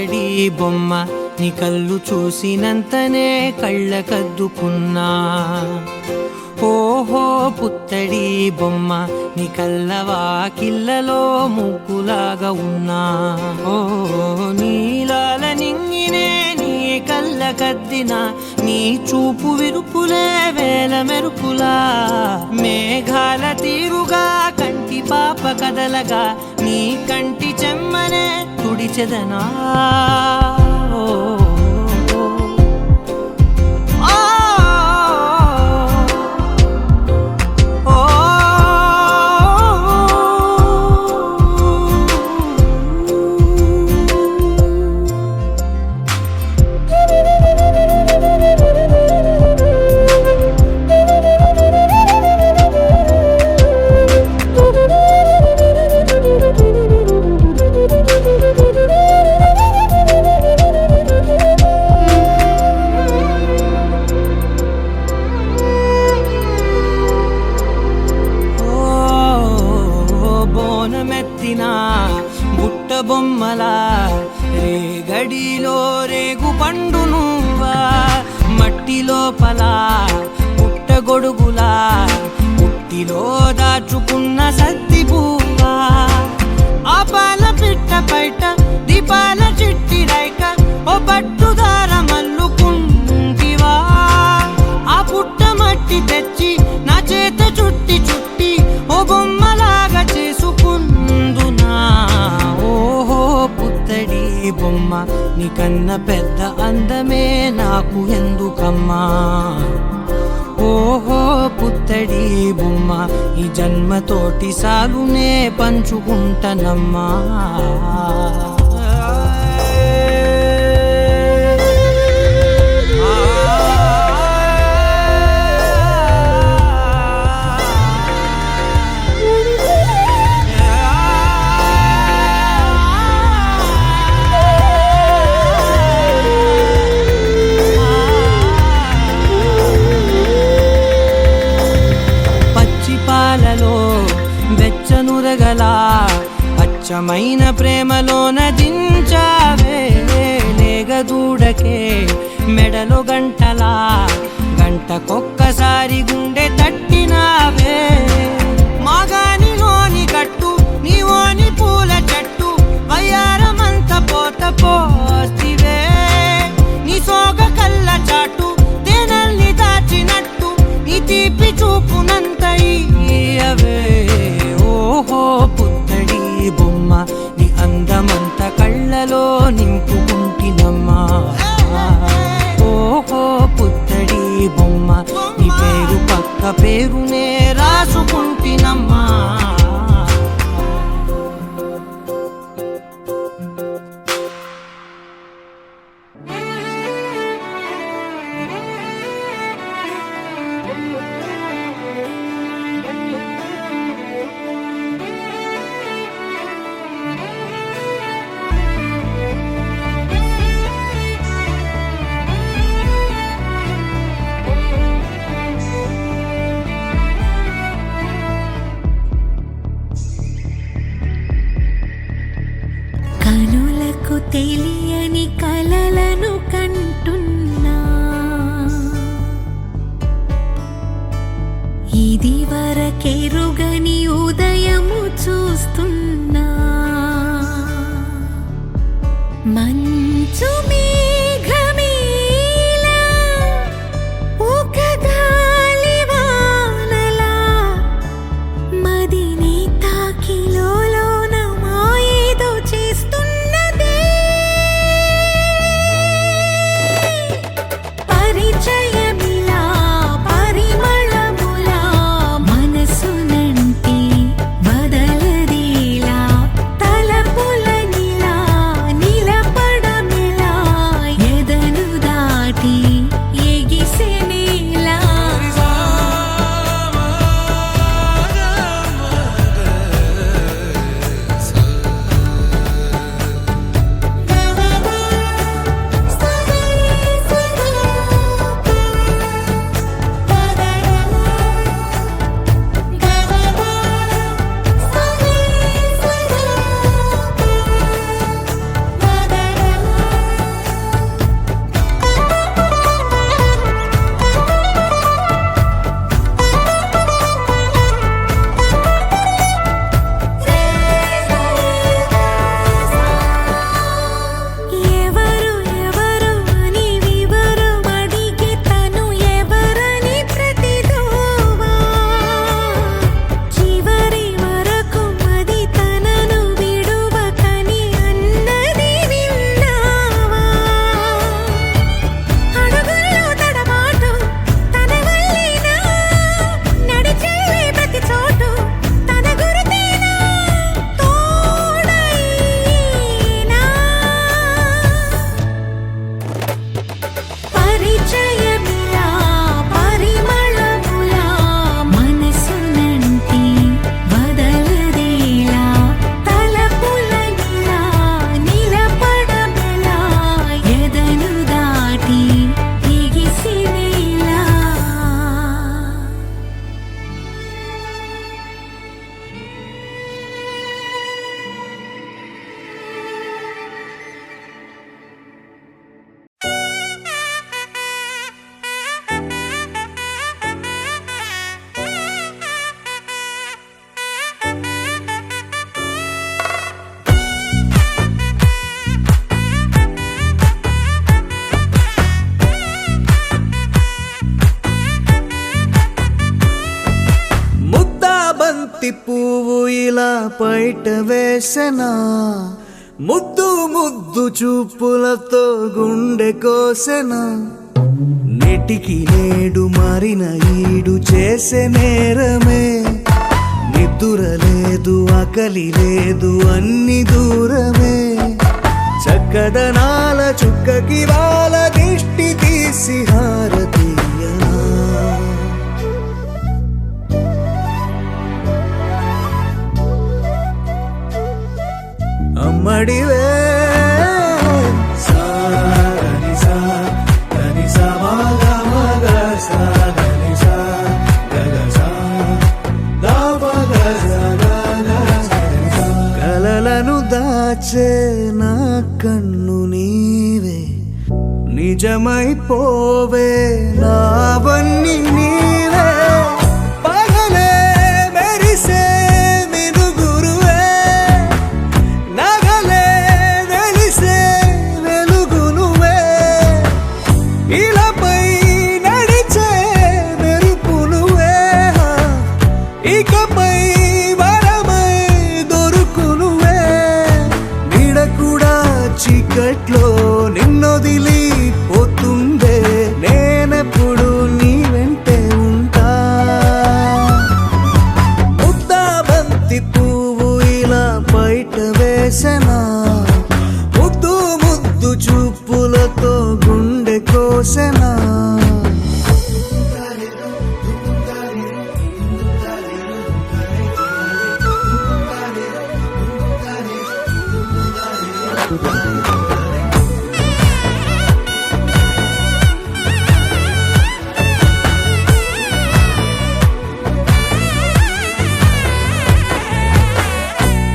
పుత్తడి బొమ్మ నీ కళ్ళు చూసినంతనే కళ్ళకద్దుకున్నా. ఓహో పుత్తడి బొమ్మ నీ కళ్ళవాకిళ్ళలో ముగ్గులాగా ఉన్నా. ఓ నీలాల నింగినే నీ కళ్ళకద్దిన నీ చూపు విరుపులే వేల మెరుపులా. మేఘాల తీరుగా కంటి పాప కదలగా నీ కంటి చెమ్మనే తుడిచెదనా. బుట్ట బొమ్మలా రేగడిలో రేగు పండు నువ్వా. మట్టి లోపల పుట్ట గొడుగులా పుట్టిలో దాచుకున్న సత్తి పువ్వా. ఆ పాల పిట్ట బయట దీపాల చిట్టి రైక ఓ పట్టుదార మల్లుకుంటివా. ఆ పుట్ట మట్టి తెచ్చి నా చేత చుట్టి చుట్టి ఓ బొమ్మలాగా చేసుకుందునా. ఓహో పుత్తడి బొమ్మ నీకన్న పెద్ద అందమే నాకు ఎందుకమ్మా. ఓహో పుత్తడి బొమ్మ ఈ జన్మతోటి సాలునే పంచుకుంటనమ్మా. వెచ్చనురగలా అచ్చమైన ప్రేమలోన దించావే. లేగదూడకే మెడలో గంటలా గంటకొక్కసారి గుండె తట్టినావే. మాగానిలోని గట్టు నీవోని పూల చెట్టు వయ్యారమంత పోత పోస్తివే. నీ సోగ కళ్ళ చాటు తేనల్ని దాచినట్టు నీ తీపి చూపునంత ఇయ్యవే. ఓహో పుత్తడి బొమ్మ నీ అందమంత కళ్ళలో నింపుకుంటినమ్మా. ఓహో పుత్తడి బొమ్మ నీ పేరు పక్క పేరునే రాసుకుంటినమ్మా. కనులకు తెలియని కలలను కంటున్నా. ఇది వరకెరుగని ఉదయము చూస్తున్నా. మంచు మేఘమేలా ఒక గాలివానలా మదిని తాకిలోన మాయేదో చేస్తున్నదే. పరిచయమిలా పరిమళములా మనసునంటి బదల బయట వేసెనా ముద్దు ముద్దు చూపులతో గుండె కోసెనా నెటికి నేడు మారిన ఈడు చేసే నేరమే నిద్ర లేదు ఆకలి లేదు అన్ని దూరమే చక్కదనాల చుక్కకి వాళ్ళ దిష్టి తీసి హారతీయనా అమ్మడివే కలలను దాచే నా కన్ను నీవే నిజమైపోవే నావన్నీ నీవే పగలే మెరిసే మినుగురువే నగలే వెలిసే వెలుగు నువ్వే ఇలాపై నడిచే మెరుపు నువ్వే ఇకపై వరమై దొరుకు నువ్వే నీడ కూడా చీకట్లో నిన్నొదిలి పోతుందే నేనెప్పుడు నీ వెంటే ఉంటా ముద్దా బంతి పువ్వు ఇలా బయట వేసెనా ముద్దు ముద్దు చూపులతో గుండె కోసెనా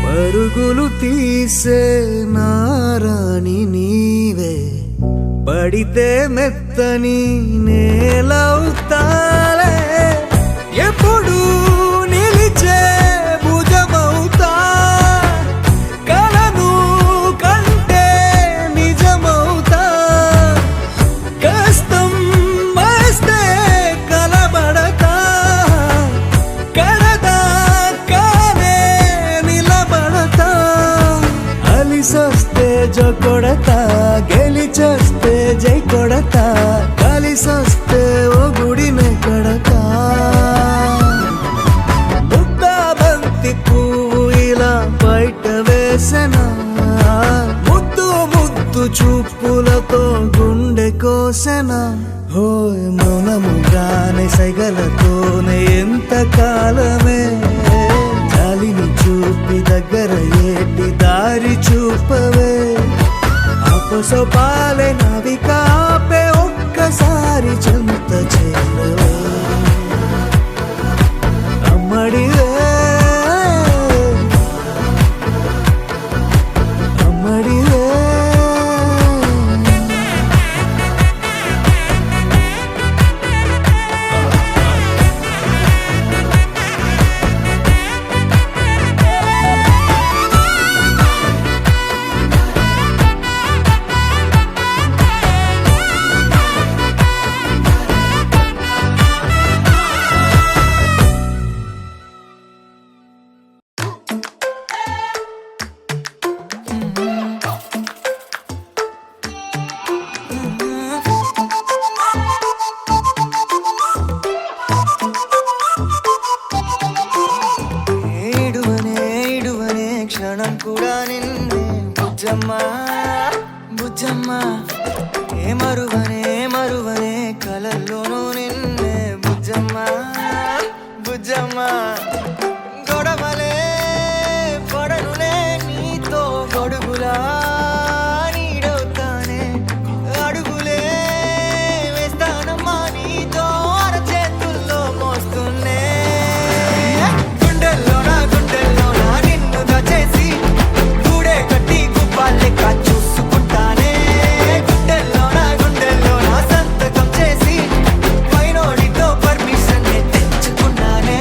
పరుగులు తీసే నారాణి నీవే పడితే మెత్తని నేలవుతాలే ఎప్పుడు నిలిచే భుజమవుతా కలను కంటే నిజమవుతా కష్టం వస్తే కలబడతా కడదాకానే నిలబడతా అలిసొస్తే జో కొడతా గెలిచొస్తే జై కొడతా కలిసొస్తే ఓ గుడినే కడతా ముద్దా బంతి పువ్వు ఇలా బయట వేసెనా ముద్దు ముద్దు చూపులతో గుండె కోసెనా హోయ్ మౌనముగానే సైగలతోనే ఎంత కాలమే జాలిని చూపి దగ్గర ఏటి దారి చూపవే అపసోపాలే నవికాపే ఒక్కసారి చెంత చేరవే అమ్మడివే అమ్మడివే క్షణం కూడా నిన్నే బుజ్జమ్మ బుజ్జమ్మ ఏ మరువనే కలల్లోనూ నిన్నే బుజ్జమ్మ బుజ్జమ్మ గొడవలే పడనులే నీతో గొడుగులా నీడవుతానే అడుగులే వేస్తానమ్మా నీతో అరచేతుల్లో మోస్తున్నే గుండెల్లోనా నిన్ను దచేసి గూడే కట్టి గుప్పాలెక్క చూసుకుంటానే గుండెల్లోనా సంతకం చేసి పైనోడితో పర్మిషన్ తెచ్చుకున్నానే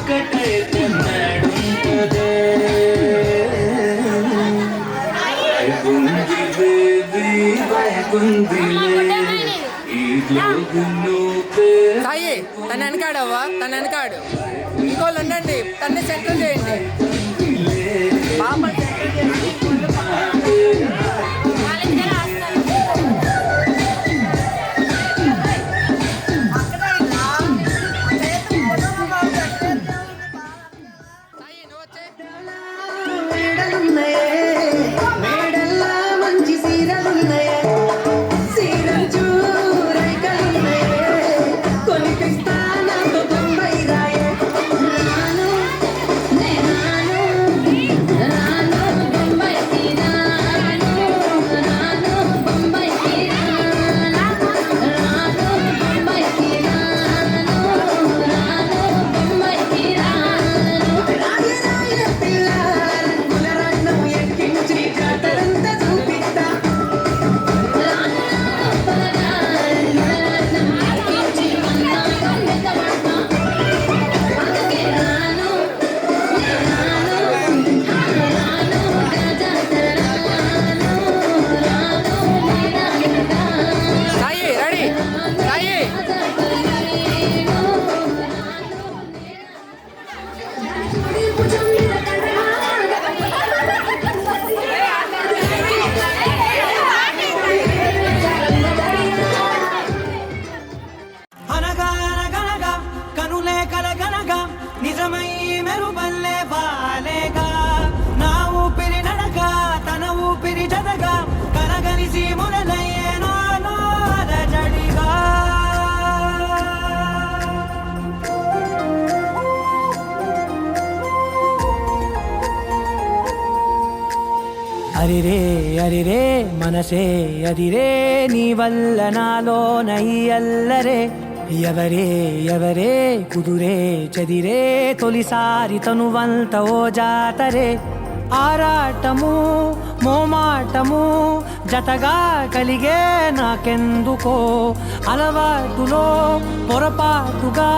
ఒక్కటైతే మేడుంటదే వైగుంది బేబీ వైగుందిలే ఈ లోగులో సాయి తన వెనకాడవ్వా తన వెనకాడు ఇంకోళ్ళు ఉండండి తన్ని సెంటర్ చేయండి పాప సెంటర్ చేసి మేడల్లా మంచి సీరలున్నాయే సీరలు చూరైకలున్నాయే కొనిపిస్తా నాతో తొంభై రాయే రాను రాను బొంబాయికి రాను రాను బొంబాయికి రాను బొంబాయికి రాను బొంబాయికి రాను రాయ రాయ పిల్ల రంగుల రత్నం ఎక్కించి జాతరంతా చూపిస్తా సాయి రెడీ సాయి అనగా అనగనగా కనులే కలగనగా నిజమై మెరుపల్లే వాలేగా నా ఊపిరి నడగా తన ఊపిరి జదగా కలగలిసి మొదలయ్యేనో అలజడిగా అరిరే అరిరే మనసే అదిరే నీ వల్ల నాలో నై అల్లరే ఎవరే ఎవరే కుదురే చదిరే తొలిసారి తనువంత ఓ జాతరే ఆరాటము మోమాటము జతగా కలిగే నాకెందుకో అలవాటులో పొరపాటుగా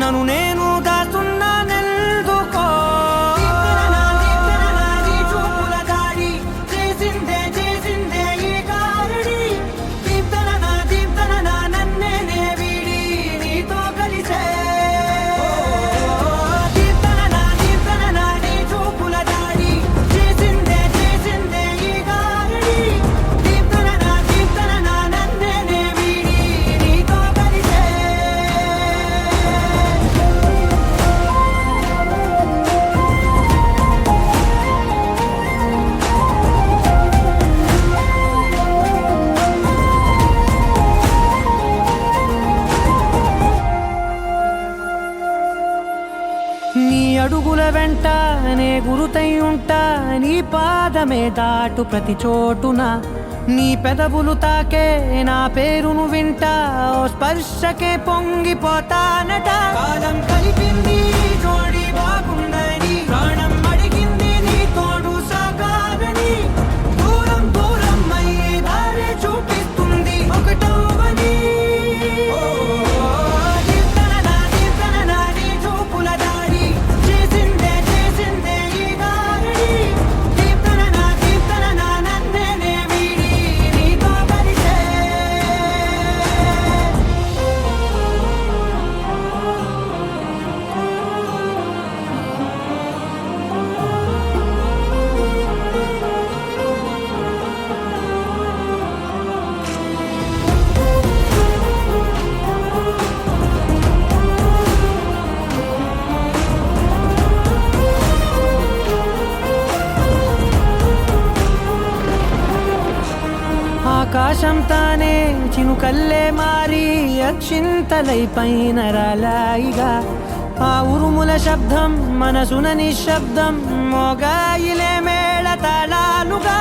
నన్ను నేను దాస్తున్నానెందుకో నీ అడుగుల వెంట నే గురుతై ఉంటా నీ పాదమే దాటు ప్రతి చోటున నీ పెదవులు తాకే నా పేరును వింటా ఓ స్పర్శకే పొంగిపోతానట కాలం కలిపింది జోడి బాగుందని ప్రాణం అడిగింది నీ తోడు సాగాలని దూరం దూరం అయ్యే దారి చూపిస్తుంది ఒకటవని ఆకాశం తానే చినుకల్లే మారి అక్షింతలై పైన రాలాయిగా ఆ ఉరుముల శబ్దం మనసున నిశ్శబ్దం మోగాయిలే మేళ తాళాలుగా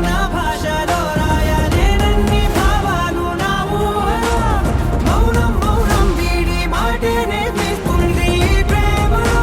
నా భాషలో రాయలేనన్ని భావాలు నా ఊహలో మౌనం మౌనం వీడి మాటే నేర్పిస్తుంది ప్రేమలో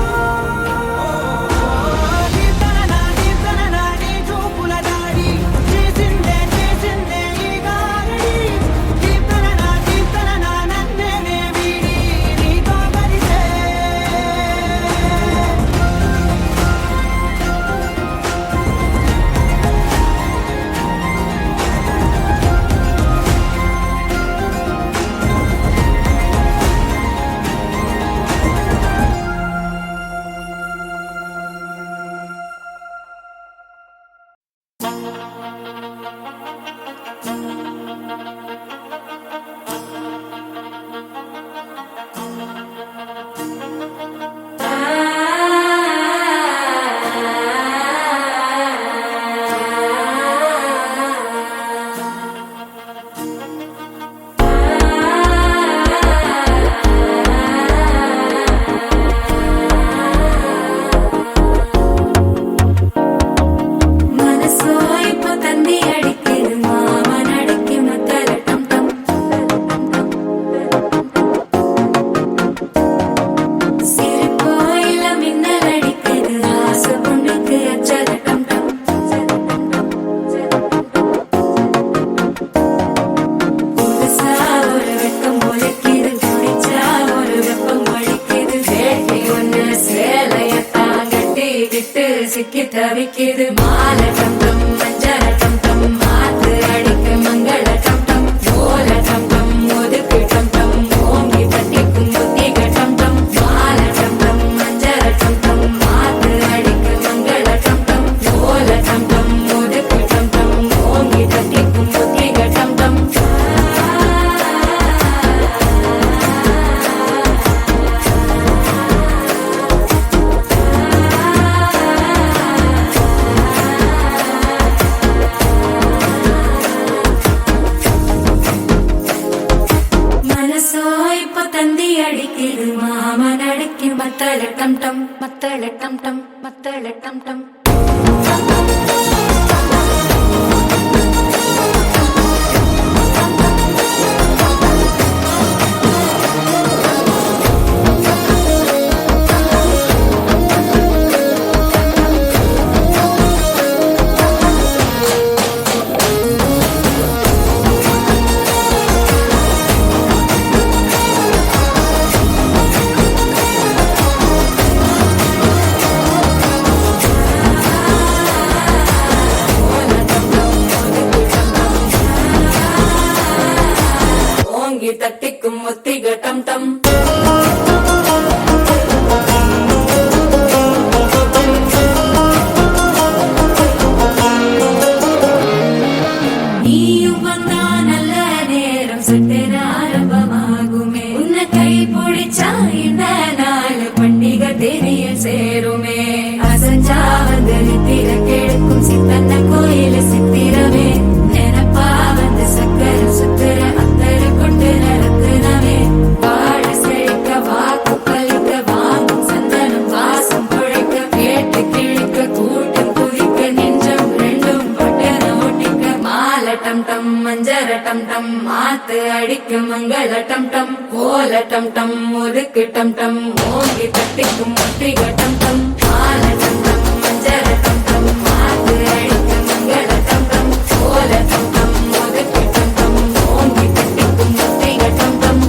சிக்கி தவிக்குது மாலை டம் டம் மஞ்சள டம் டம் மாத்து அடிக்கு மங்கள டம் டம் ஓல டம் டம் ஒதுக்கு டம் டம் ஓங்கி தட்டிக்கும் புத்திக டம் டம் மாலை டம் டம் மஞ்சள டம் டம் மாத்து அடிக்கு மங்கள டம் டம் ஓல டம் டம் ஒதுக்கு டம் டம் ஓங்கி தட்டிக்கும் புத்திக டம் டம் மனசோ இப்ப தந்தி அடிக்குது மாமன் அடிக்கு மத்தள டம் டம் மத்தள டம் டம் மத்தள டம் டம் ஓங்கி தட்டிக்கும் முத்திக டம் டம் நீயும் வந்தா நல்ல நேரம் சட்டென ஆரம்பமாகுமே உன்னை கை பிடிச்சா இந்த நாள் பண்டிகை தெரிய சேருமே அசஞ்சா வந்து நித்திர கெடுக்கும் சித்தன்ன கோயில சித்திரமே நினப்பா வந்து சக்கர சுத்துற அத்தர கொண்டு நடத்துனவே வாழ செழிக்க வாக்கு பலிக்க வாங்கும் சந்தனம் வாசம் குழைக்க கேட்டு கிழிக்க கூட்டம் குதிக்க நெஞ்சம் ரெண்டும் பட்டன ஒட்டிக்க மாலை டம் டம் மஞ்சர டம் டம் மாத்து அடிக்க மங்கள டம் டம் ஓல டம் டம் ஒதுக்கு டம் டம் ஓங்கி தட்டிக்கும் முத்திக டம் டம் மாலை டம் டம் மஞ்சர டம் டம் மாத்து அடிக்க மங்கள டம் டம் ஓல டம் டம் ஒதுக்கு டம் டம் ஓங்கி தட்டிக்கும் முத்திக டம் டம்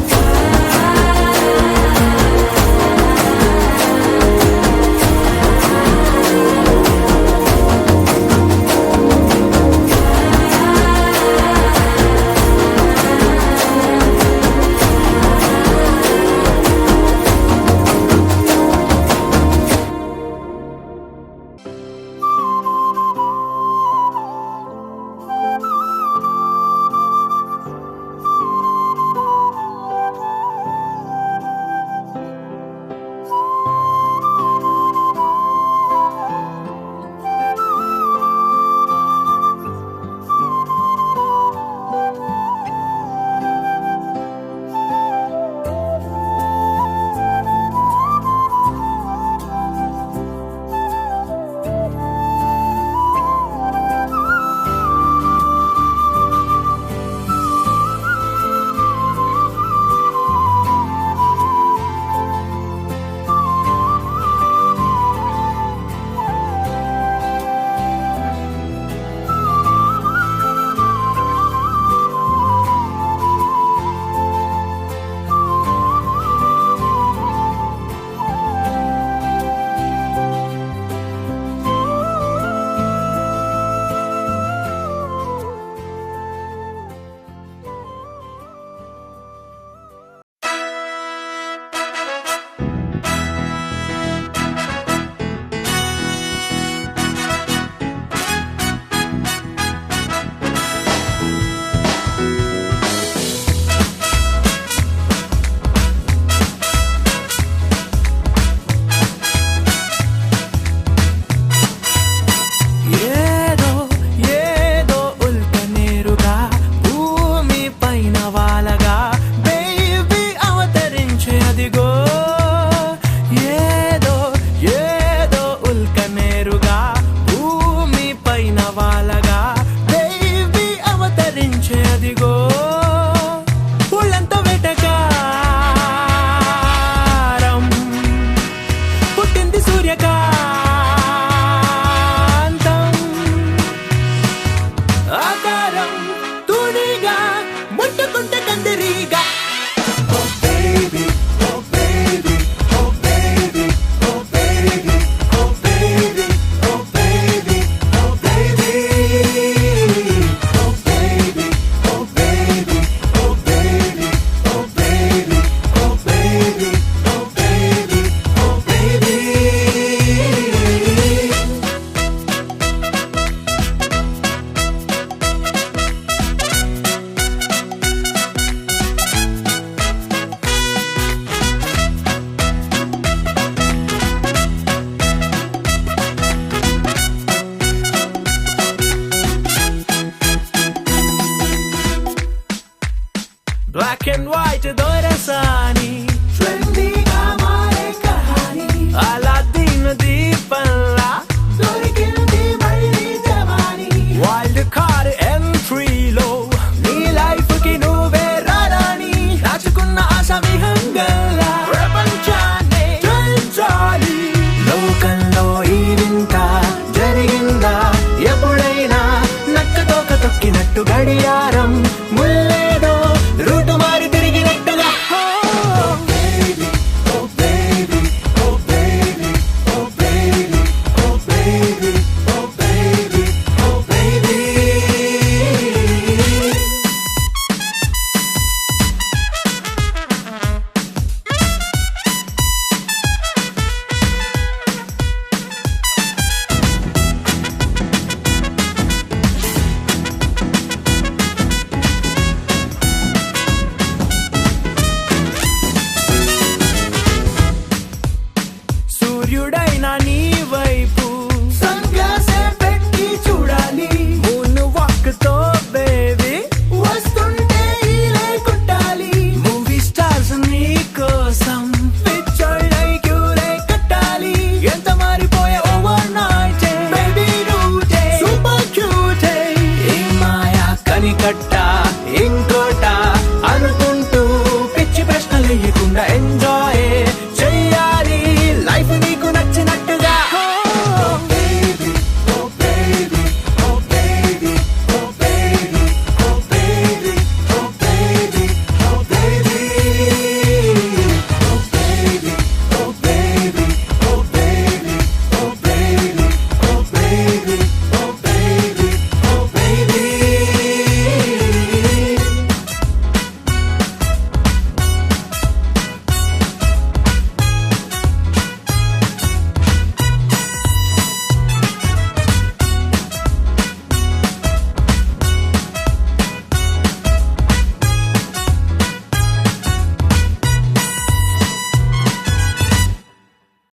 black and white దొరసాని